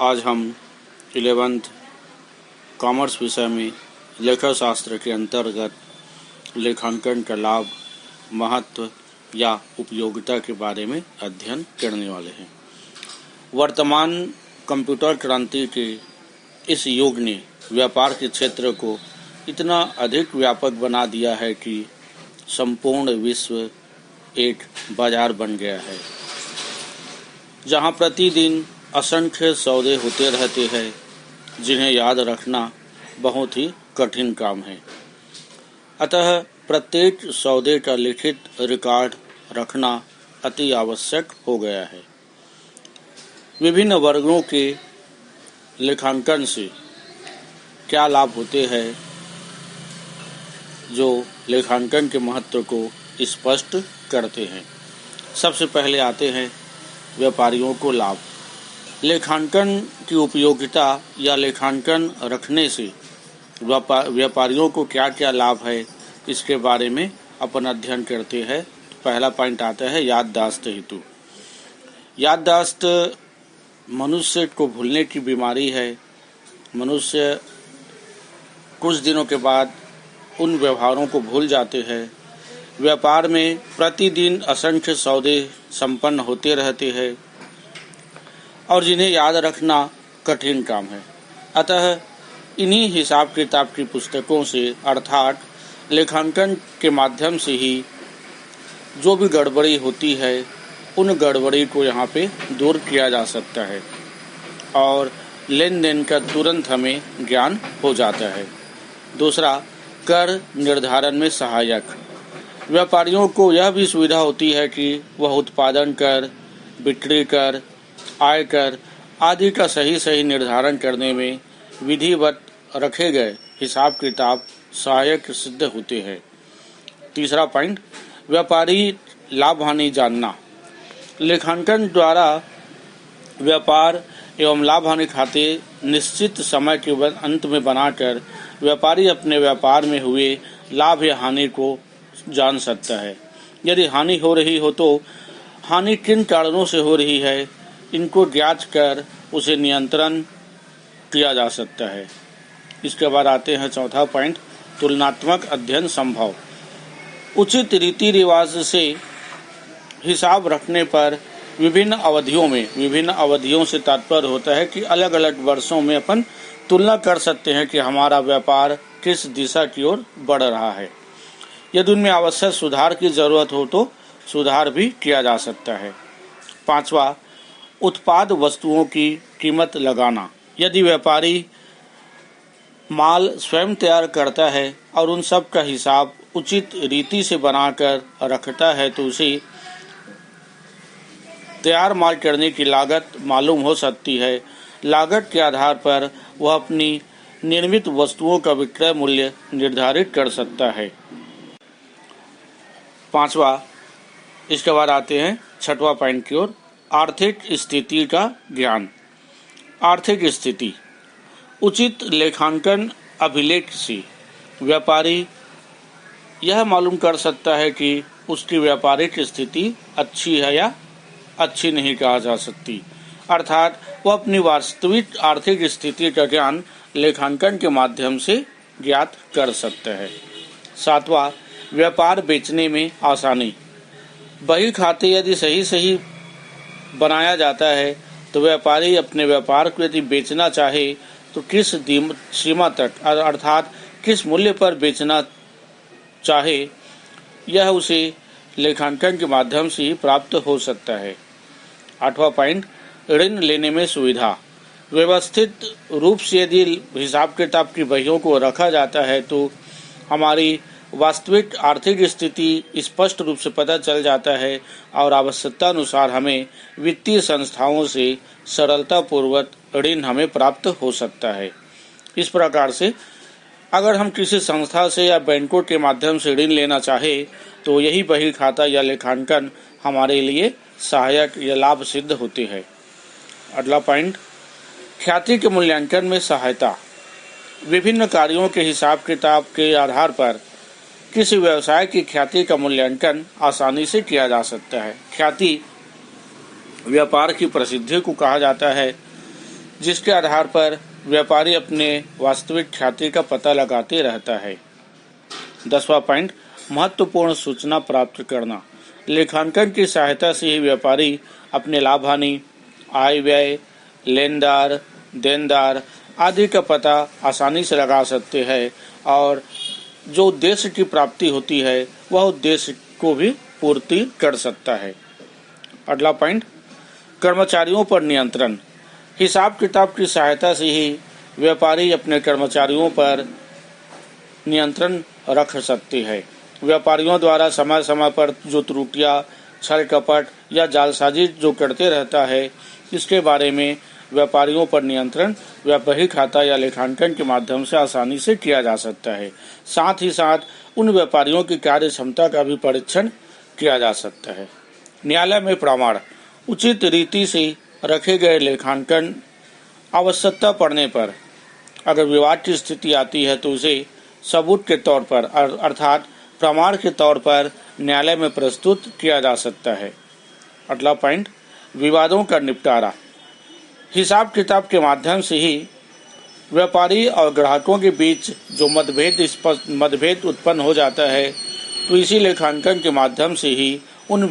आज हम 11th commerce विषय में लेखा शास्त्र के अंतर्गत लेखांकन का लाभ, महत्व या उपयोगिता के बारे में अध्ययन करने वाले हैं। वर्तमान कंप्यूटर क्रांति के इस युग ने व्यापार के क्षेत्र को इतना अधिक व्यापक बना दिया है कि संपूर्ण विश्व एक बाजार बन गया है, जहां प्रतिदिन असंख्य सौदे होते रहते हैं, जिन्हें याद रखना बहुत ही कठिन काम है। अतः प्रत्येक सौदे का लिखित रिकॉर्ड रखना अति आवश्यक हो गया है। विभिन्न वर्गों के लेखांकन से क्या लाभ होते हैं, जो लेखांकन के महत्व को स्पष्ट करते हैं। सबसे पहले आते हैं व्यापारियों को लाभ। लेखांकन की उपयोगिता या लेखांकन रखने से व्यापारियों को क्या क्या लाभ है, इसके बारे में अपन अध्ययन करते हैं। पहला पॉइंट आता है याददाश्त हेतु। याददाश्त मनुष्य को भूलने की बीमारी है। मनुष्य कुछ दिनों के बाद उन व्यवहारों को भूल जाते हैं। व्यापार में प्रतिदिन असंख्य सौदे संपन्न होते रहते हैं और जिन्हें याद रखना कठिन काम है। अतः इन्हीं हिसाब किताब की पुस्तकों से अर्थात लेखांकन के माध्यम से ही जो भी गड़बड़ी होती है, उन गड़बड़ी को यहाँ पे दूर किया जा सकता है और लेन देन का तुरंत हमें ज्ञान हो जाता है। दूसरा, कर निर्धारण में सहायक। व्यापारियों को यह भी सुविधा होती है कि वह उत्पादन कर, बिक्री कर, आय कर आदि का सही निर्धारण करने में विधिवत रखे गए हिसाब किताब सहायक सिद्ध होते हैं। तीसरा पॉइंट, व्यापारी लाभ हानि जानना। लेखांकन द्वारा व्यापार एवं लाभ हानि खाते निश्चित समय के अंत में बनाकर व्यापारी अपने व्यापार में हुए लाभ या हानि को जान सकता है। यदि हानि हो रही हो तो हानि किन कारणों से हो रही है, इनको ज्ञात कर उसे नियंत्रण किया जा सकता है। इसके बाद आते हैं चौथा पॉइंट, तुलनात्मक अध्ययन संभव। उचित रीति रिवाज से हिसाब रखने पर विभिन्न अवधियों से तात्पर्य होता है कि अलग अलग वर्षों में अपन तुलना कर सकते हैं कि हमारा व्यापार किस दिशा की ओर बढ़ रहा है। यदि उनमें आवश्यक सुधार की जरूरत हो तो सुधार भी किया जा सकता है। पांचवा, उत्पाद वस्तुओं की कीमत लगाना। यदि व्यापारी माल स्वयं तैयार करता है और उन सब का हिसाब उचित रीति से बनाकर रखता है तो उसे तैयार माल करने की लागत मालूम हो सकती है। लागत के आधार पर वह अपनी निर्मित वस्तुओं का विक्रय मूल्य निर्धारित कर सकता है। पांचवा, इसके बाद आते हैं छठवां पॉइंट की ओर, आर्थिक स्थिति का ज्ञान। आर्थिक स्थिति। उचित लेखांकन अभिलेख से व्यापारी यह मालूम कर सकता है कि उसकी व्यापारिक स्थिति अच्छी है या अच्छी नहीं कहा जा सकती। अर्थात वह अपनी वास्तविक आर्थिक स्थिति का ज्ञान लेखांकन के माध्यम से ज्ञात कर सकता है। सातवां, व्यापार बेचने में आसानी। बही खाते यदि सही बनाया जाता है तो व्यापारी अपने व्यापार को यदि बेचना चाहे तो किस सीमा तक अर्थात किस मूल्य पर बेचना चाहे, यह उसे लेखांकन के माध्यम से ही प्राप्त हो सकता है। आठवां पॉइंट, ऋण लेने में सुविधा। व्यवस्थित रूप से यदि हिसाब किताब की बहियों को रखा जाता है तो हमारी वास्तविक आर्थिक स्थिति स्पष्ट रूप से पता चल जाता है और आवश्यकता अनुसार हमें वित्तीय संस्थाओं से सरलतापूर्वक ऋण हमें प्राप्त हो सकता है। इस प्रकार से अगर हम किसी संस्था से या बैंकों के माध्यम से ऋण लेना चाहे तो यही बही खाता या लेखांकन हमारे लिए सहायक या लाभ सिद्ध होते हैं। अगला पॉइंट, ख्याति के मूल्यांकन में सहायता। विभिन्न कार्यों के हिसाब किताब के आधार पर किसी व्यवसाय की ख्याति का मूल्यांकन आसानी से किया जा सकता है। ख्याति व्यापार की प्रसिद्धि को कहा जाता है। जिसके आधार पर व्यापारी अपने वास्तविक ख्याति का पता लगाते रहता है। 10वां पॉइंट, महत्वपूर्ण सूचना प्राप्त करना। लेखांकन की सहायता से ही व्यापारी अपने लाभ हानि, आय व्यय, लेनदार, देनदार आदि का पता आसानी से लगा सकते हैं और जो उद्देश्य की प्राप्ति होती है वह उद्देश्य को भी पूर्ति कर सकता है। अगला पॉइंट, कर्मचारियों पर नियंत्रण। हिसाब किताब की सहायता से ही व्यापारी अपने कर्मचारियों पर नियंत्रण रख सकते हैं। व्यापारियों द्वारा समय समय पर जो त्रुटियां, छल कपट या जालसाजी जो करते रहता है, इसके बारे में व्यापारियों पर नियंत्रण व्यापारिक खाता या लेखांकन के माध्यम से आसानी से किया जा सकता है। साथ ही साथ उन व्यापारियों की कार्य क्षमता का भी परीक्षण किया जा सकता है। न्यायालय में प्रमाण। उचित रीति से रखे गए लेखांकन आवश्यकता पड़ने पर अगर विवाद की स्थिति आती है तो उसे सबूत के तौर पर अर्थात प्रमाण के तौर पर न्यायालय में प्रस्तुत किया जा सकता है। अगला पॉइंट, विवादों का निपटारा। हिसाब किताब के माध्यम से ही व्यापारी और ग्राहकों के बीच जो मतभेद उत्पन्न हो जाता है, तो इसी लेखांकन के माध्यम से ही उन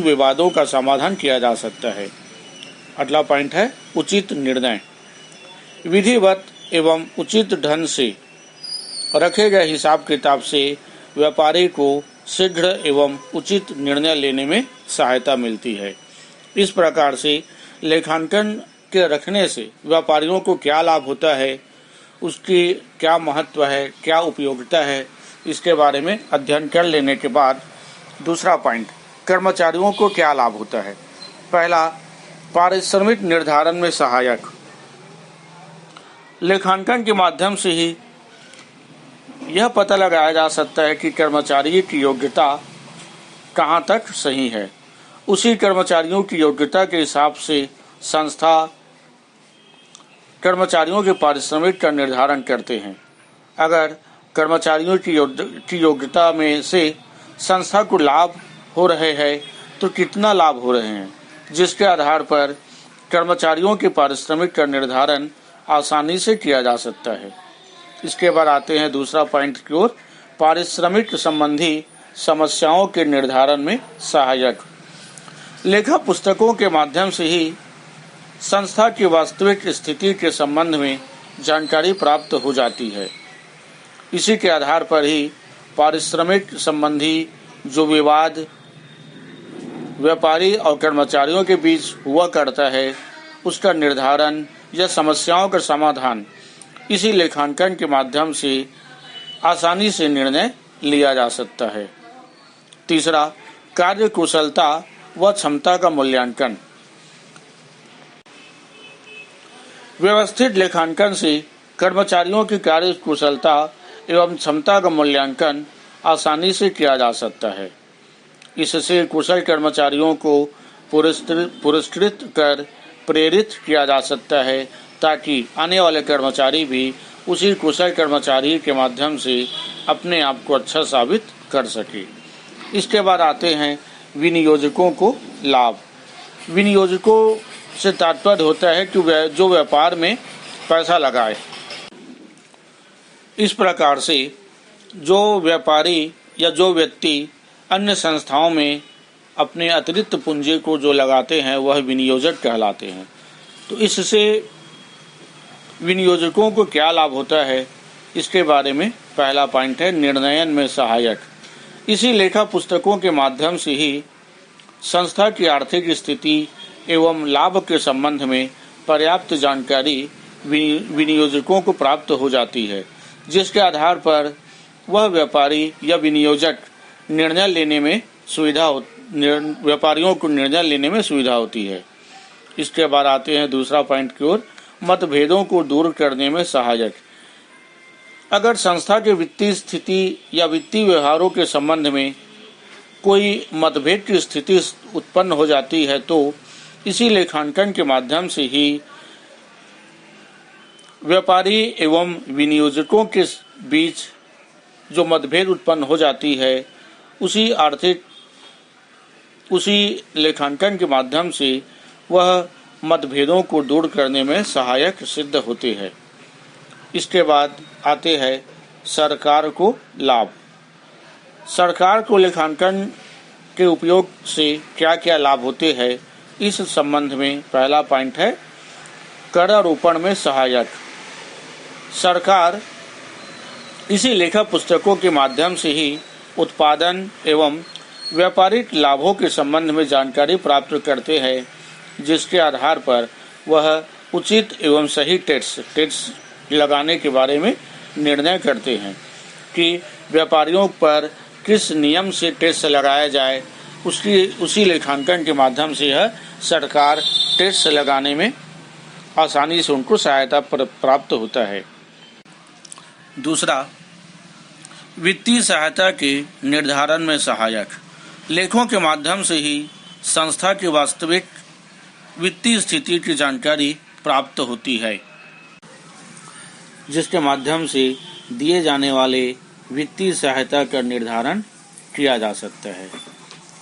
विवादों का समाधान किया जा सकता है। अगला पॉइंट है उचित निर्णय। विधिवत एवं उचित ढंग से रखे गए हिसाब किताब से व्यापारी को शीघ्र एवं उचित निर्णय लेने में सहायता मिलती है। इस प्रकार से लेखांकन के रखने से व्यापारियों को क्या लाभ होता है, उसकी क्या महत्व है, क्या उपयोगिता है, इसके बारे में अध्ययन कर लेने के बाद दूसरा पॉइंट, कर्मचारियों को क्या लाभ होता है। पहला, पारिश्रमिक निर्धारण में सहायक। लेखांकन के माध्यम से ही यह पता लगाया जा सकता है कि कर्मचारी की योग्यता कहाँ तक सही है। उसी कर्मचारियों की योग्यता के हिसाब से संस्था कर्मचारियों के पारिश्रमिक का निर्धारण करते हैं। अगर कर्मचारियों की योग्यता में से संस्था को लाभ हो रहे हैं तो कितना लाभ हो रहे हैं, जिसके आधार पर कर्मचारियों के पारिश्रमिक का निर्धारण आसानी से किया जा सकता है। इसके बाद आते हैं दूसरा पॉइंट की ओर, पारिश्रमिक संबंधी समस्याओं के निर्धारण में सहायक। लेखा पुस्तकों के माध्यम से ही संस्था की वास्तविक स्थिति के संबंध में जानकारी प्राप्त हो जाती है। इसी के आधार पर ही पारिश्रमिक संबंधी जो विवाद व्यापारी और कर्मचारियों के बीच हुआ करता है, उसका निर्धारण या समस्याओं का समाधान इसी लेखांकन के माध्यम से आसानी से निर्णय लिया जा सकता है। तीसरा, कार्य कुशलता व क्षमता का मूल्यांकन। व्यवस्थित लेखांकन से कर्मचारियों की कार्य कुशलता एवं क्षमता का मूल्यांकन आसानी से किया जा सकता है। इससे कुशल कर्मचारियों को पुरस्कृत कर प्रेरित किया जा सकता है ताकि आने वाले कर्मचारी भी उसी कुशल कर्मचारी के माध्यम से अपने आप को अच्छा साबित कर सके। इसके बाद आते हैं विनियोजकों को लाभ। विनियोजकों से तात्पर्य होता है कि जो व्यापार में पैसा लगाए। इस प्रकार से जो व्यापारी या जो व्यक्ति अन्य संस्थाओं में अपने अतिरिक्त पूंजी को जो लगाते हैं वह विनियोजक कहलाते हैं। तो इससे विनियोजकों को क्या लाभ होता है, इसके बारे में पहला पॉइंट है निर्णयन में सहायक। इसी लेखा पुस्तकों के माध्यम से ही संस्था की आर्थिक स्थिति एवं लाभ के संबंध में पर्याप्त जानकारी विनियोजकों को प्राप्त हो जाती है, जिसके आधार पर वह व्यापारी या विनियोजक व्यापारियों को निर्णय लेने में सुविधा होती है। इसके बाद आते हैं दूसरा पॉइंट की ओर, मतभेदों को दूर करने में सहायक। अगर संस्था के वित्तीय स्थिति या वित्तीय व्यवहारों के संबंध में कोई मतभेद की स्थिति उत्पन्न हो जाती है तो इसी लेखांकन के माध्यम से ही व्यापारी एवं विनियोजकों के बीच जो मतभेद उत्पन्न हो जाती है उसी लेखांकन के माध्यम से वह मतभेदों को दूर करने में सहायक सिद्ध होते हैं। इसके बाद आते हैं सरकार को लाभ। सरकार को लेखांकन के उपयोग से क्या क्या लाभ होते हैं, इस संबंध में पहला पॉइंट है करारोपण में सहायक। सरकार इसी लेखा पुस्तकों के माध्यम से ही उत्पादन एवं व्यापारिक लाभों के संबंध में जानकारी प्राप्त करते हैं, जिसके आधार पर वह उचित एवं सही टैक्स लगाने के बारे में निर्णय करते हैं कि व्यापारियों पर किस नियम से टैक्स लगाया जाए। उसी लेखांकन के माध्यम से यह सरकार टैक्स लगाने में आसानी से उनको सहायता प्राप्त होता है। दूसरा, वित्तीय सहायता के निर्धारण में सहायक। लेखों के माध्यम से ही संस्था की वास्तविक वित्तीय स्थिति की जानकारी प्राप्त होती है, जिसके माध्यम से दिए जाने वाले वित्तीय सहायता का निर्धारण किया जा सकता है।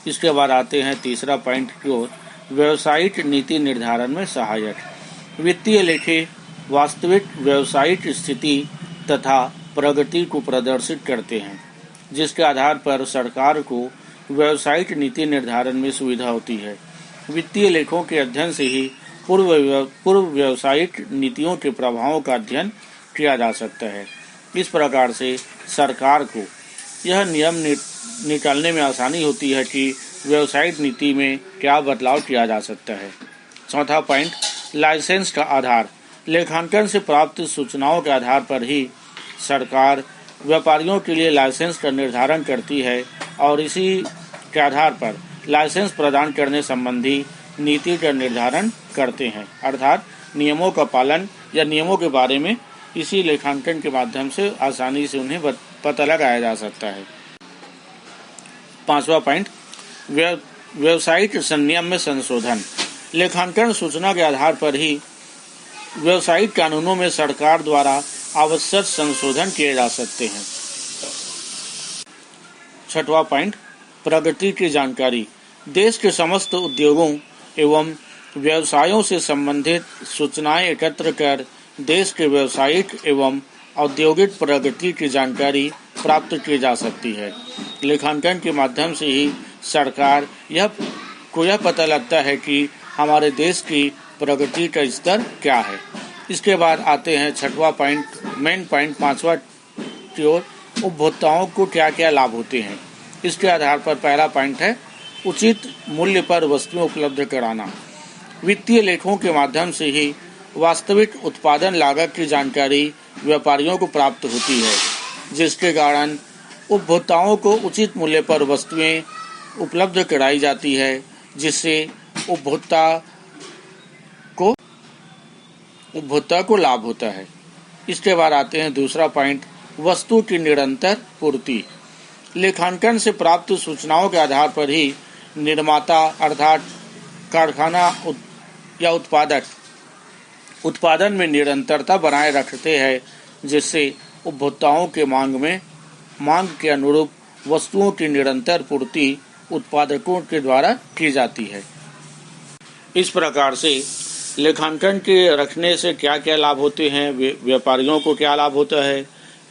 इसके बाद आते हैं तीसरा पॉइंट की ओर, व्यावसायिक नीति निर्धारण में सहायक। वित्तीय लेखे वास्तविक व्यावसायिक स्थिति तथा प्रगति को प्रदर्शित करते हैं, जिसके आधार पर सरकार को व्यावसायिक नीति निर्धारण में सुविधा होती है। वित्तीय लेखों के अध्ययन से ही पूर्व व्यावसायिक नीतियों के प्रभावों का अध्ययन किया जा सकता है। इस प्रकार से सरकार को यह नियम निकालने में आसानी होती है कि व्यावसायिक नीति में क्या बदलाव किया जा सकता है। चौथा पॉइंट, लाइसेंस का आधार। लेखांकन से प्राप्त सूचनाओं के आधार पर ही सरकार व्यापारियों के लिए लाइसेंस का निर्धारण करती है और इसी के आधार पर लाइसेंस प्रदान करने संबंधी नीति का निर्धारण करते हैं, अर्थात नियमों का पालन या नियमों के बारे में इसी लेखांकन के माध्यम से आसानी से उन्हें पता लगाया जा सकता है। पांचवा पॉइंट, व्यावसायिक संनियम में संशोधन। लेखांकन सूचना के आधार पर ही व्यावसायिक कानूनों में सरकार द्वारा आवश्यक संशोधन किए जा सकते हैं। छठवां पॉइंट, प्रगति की जानकारी। देश के समस्त उद्योगों एवं व्यवसायों से संबंधित सूचनाएं एकत्र कर देश के व्यावसायिक एवं औद्योगिक प्रगति की जानकारी प्राप्त की जा सकती है। लेखांकन के माध्यम से ही सरकार यह पता लगता है कि हमारे देश की प्रगति का स्तर क्या है। इसके बाद आते हैं छठवां पॉइंट, मेन पॉइंट पांचवा की ओर, उपभोक्ताओं को क्या क्या लाभ होते हैं। इसके आधार पर पहला पॉइंट है उचित मूल्य पर वस्तुएं उपलब्ध कराना। वित्तीय लेखों के माध्यम से ही वास्तविक उत्पादन लागत की जानकारी व्यापारियों को प्राप्त होती है, जिसके कारण उपभोक्ताओं को उचित मूल्य पर वस्तुएं उपलब्ध कराई जाती है, जिससे उपभोक्ता को लाभ होता है। इसके बाद आते हैं दूसरा पॉइंट, वस्तु की निरंतर पूर्ति। लेखांकन से प्राप्त सूचनाओं के आधार पर ही निर्माता अर्थात कारखाना या उत्पादक उत्पादन में निरंतरता बनाए रखते हैं, जिससे उपभोक्ताओं के मांग के अनुरूप वस्तुओं की निरंतर पूर्ति उत्पादकों के द्वारा की जाती है। इस प्रकार से लेखांकन के रखने से क्या क्या लाभ होते हैं, व्यापारियों को क्या लाभ होता है,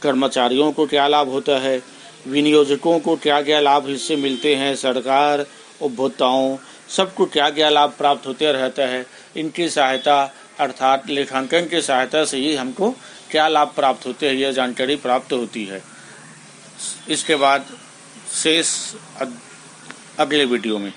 कर्मचारियों को क्या लाभ होता है, विनियोजकों को क्या क्या लाभ इससे मिलते हैं, सरकार, उपभोक्ताओं सबको क्या क्या लाभ प्राप्त होते रहता है। इनकी सहायता अर्थात लेखांकन की सहायता से ही हमको क्या लाभ प्राप्त होते हैं, यह जानकारी प्राप्त होती है। इसके बाद शेष अगले वीडियो में।